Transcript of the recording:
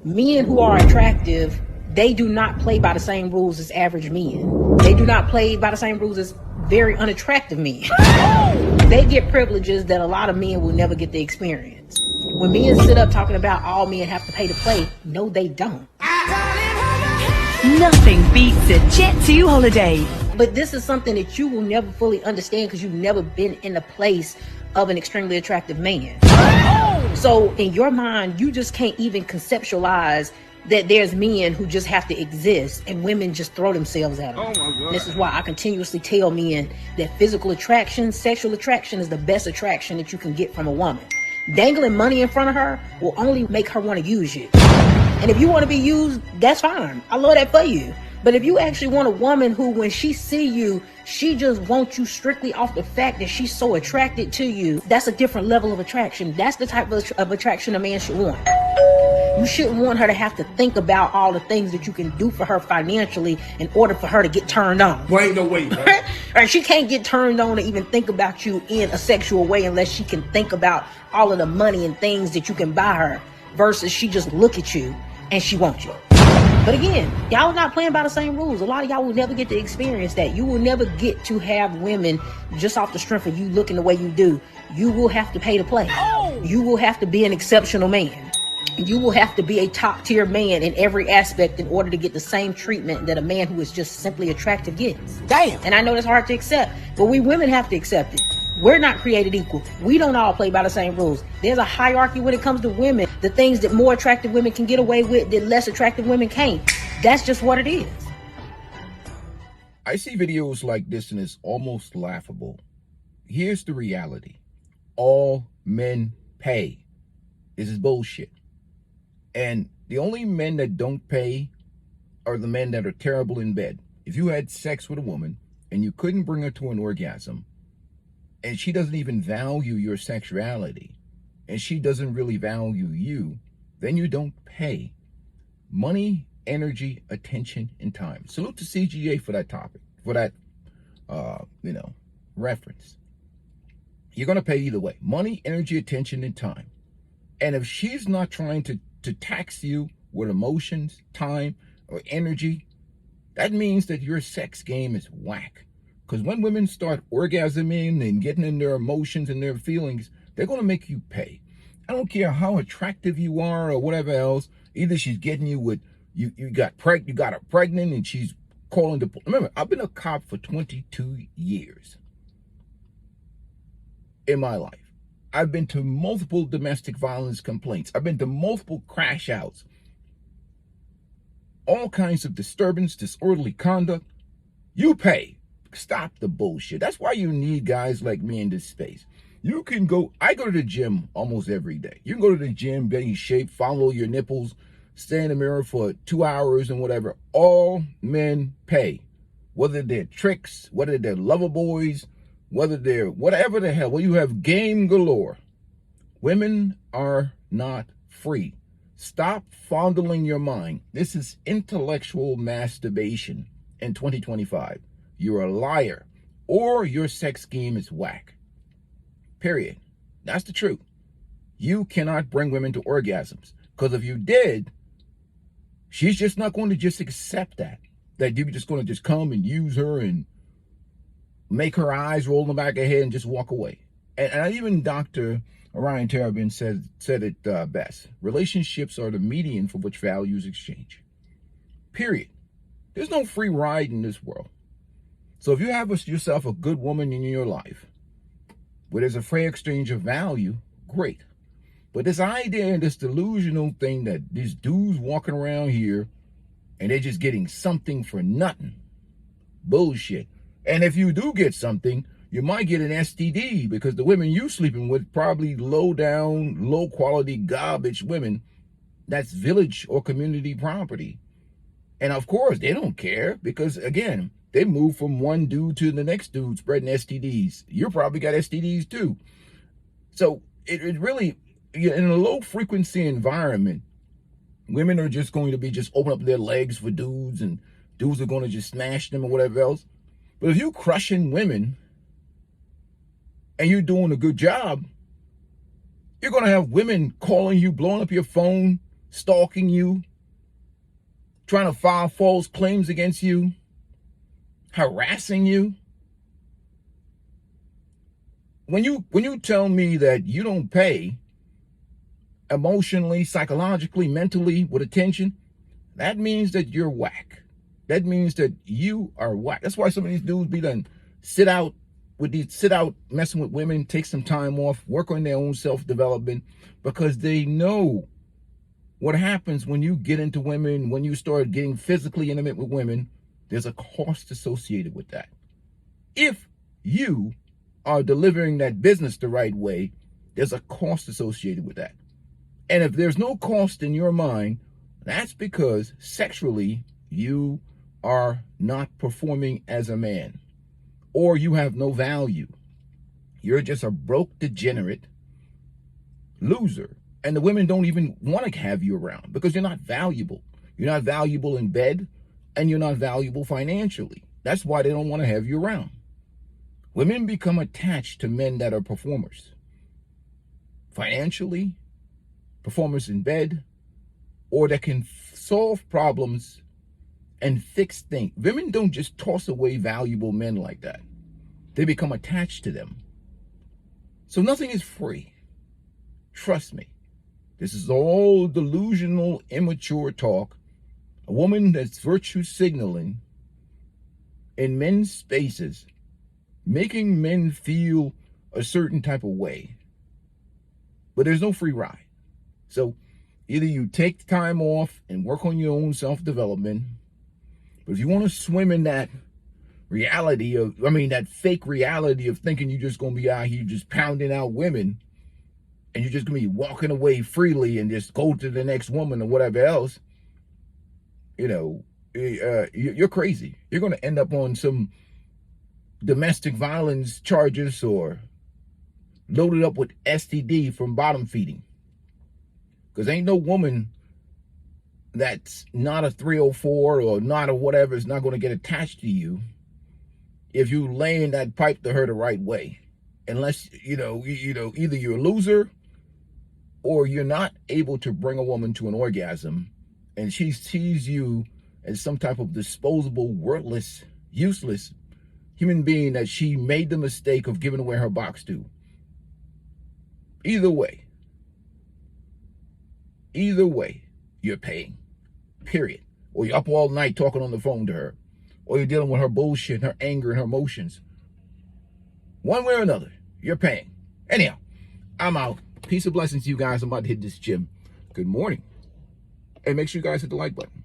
Men who are attractive, they do not play by the same rules as average men. They do not play by the same rules as very unattractive men. They get privileges that a lot of men will never get to experience. When men sit up talking about all men have to pay to play, no, they don't. Nothing beats a Jet2 holiday. But this is something that you will never fully understand because you've never been in the place of an extremely attractive man. So in your mind, you just can't even conceptualize that there's men who just have to exist and women just throw themselves at them. Oh my God. This is why I continuously tell men that physical attraction, sexual attraction is the best attraction that you can get from a woman. Dangling money in front of her will only make her want to use you. And if you want to be used, that's fine. I love that for you. But if you actually want a woman who, when she see you, she just wants you strictly off the fact that she's so attracted to you, that's a different level of attraction. That's the type of attraction a man should want. You shouldn't want her to have to think about all the things that you can do for her financially in order for her to get turned on. Wait, no, wait, man. Or she can't get turned on to even think about you in a sexual way unless she can think about all of the money and things that you can buy her versus she just look at you and she wants you. But again, y'all are not playing by the same rules. A lot of y'all will never get to experience that. You will never get to have women just off the strength of you looking the way you do. You will have to pay to play. You will have to be an exceptional man. You will have to be a top tier man in every aspect in order to get the same treatment that a man who is just simply attractive gets. Damn. And I know that's hard to accept, but we women have to accept it. We're not created equal. We don't all play by the same rules. There's a hierarchy when it comes to women. The things that more attractive women can get away with that less attractive women can't. That's just what it is. I see videos like this and it's almost laughable. Here's the reality. All men pay. This is bullshit. And the only men that don't pay are the men that are terrible in bed. If you had sex with a woman and you couldn't bring her to an orgasm, and she doesn't even value your sexuality, and she doesn't really value you, then you don't pay. Money, energy, attention, and time. Salute to CGA for that topic, for that, reference. You're going to pay either way. Money, energy, attention, and time. And if she's not trying to tax you with emotions, time, or energy, that means that your sex game is whack. Because when women start orgasming and getting in their emotions and their feelings, they're going to make you pay. I don't care how attractive you are or whatever else. Either she's getting you with, you got her pregnant and she's calling the police. Remember, I've been a cop for 22 years in my life. I've been to multiple domestic violence complaints. I've been to multiple crash outs. All kinds of disturbance, disorderly conduct. You pay. Stop the bullshit. That's why you need guys like me in this space. You can go, I go to the gym almost every day. You can go to the gym, get in shape, follow your nipples, stay in the mirror for 2 hours and whatever. All men pay. Whether they're tricks, whether they're lover boys, whether they're whatever the hell, well, you have game galore. Women are not free. Stop fondling your mind. This is intellectual masturbation in 2025. You're a liar, or your sex game is whack. Period. That's the truth. You cannot bring women to orgasms, because if you did, she's just not going to just accept that you're just going to just come and use her and make her eyes roll in the back of her head and just walk away. And even Dr. Orion Terabin said it best. Relationships are the median for which values exchange. Period. There's no free ride in this world. So if you have yourself a good woman in your life, where there's a fair exchange of value, great. But this idea and this delusional thing that these dudes walking around here and they're just getting something for nothing. Bullshit. And if you do get something, you might get an STD because the women you sleeping with probably low down, low quality garbage women. That's village or community property. And of course, they don't care because, again, they move from one dude to the next dude spreading STDs. You probably got STDs too. So it really, in a low frequency environment, women are just going to be just open up their legs for dudes and dudes are going to just smash them or whatever else. But if you're crushing women and you're doing a good job, you're going to have women calling you, blowing up your phone, stalking you, trying to file false claims against you, harassing you. When you tell me that you don't pay emotionally, psychologically, mentally, with attention, that means that you're whack. That means that you are whack. That's why some of these dudes be done sit out messing with women, take some time off, work on their own self-development, because they know what happens when you get into women, when you start getting physically intimate with women. There's a cost associated with that. If you are delivering that business the right way, there's a cost associated with that. And if there's no cost in your mind, that's because sexually you are not performing as a man, or you have no value. You're just a broke, degenerate loser. And the women don't even want to have you around because you're not valuable. You're not valuable in bed, and you're not valuable financially. That's why they don't want to have you around. Women become attached to men that are performers. Financially, performers in bed, or that can solve problems and fix things. Women don't just toss away valuable men like that. They become attached to them. So nothing is free. Trust me. This is all delusional, immature talk. A woman that's virtue signaling in men's spaces, making men feel a certain type of way. But there's no free ride. So either you take the time off and work on your own self-development. But if you want to swim in that reality that fake reality of thinking you're just going to be out here just pounding out women, and you're just going to be walking away freely and just go to the next woman or whatever else, you're crazy. You're going to end up on some domestic violence charges or loaded up with STD from bottom feeding. Because ain't no woman that's not a 304 or not a whatever is not going to get attached to you if you lay in that pipe to her the right way. Unless, either you're a loser or you're not able to bring a woman to an orgasm and she sees you as some type of disposable, worthless, useless human being that she made the mistake of giving away her box to. Either way, you're paying, period. Or you're up all night talking on the phone to her, or you're dealing with her bullshit, her anger, and her emotions. One way or another, you're paying. Anyhow, I'm out. Peace and blessings to you guys. I'm about to hit this gym. Good morning. And make sure you guys hit the like button.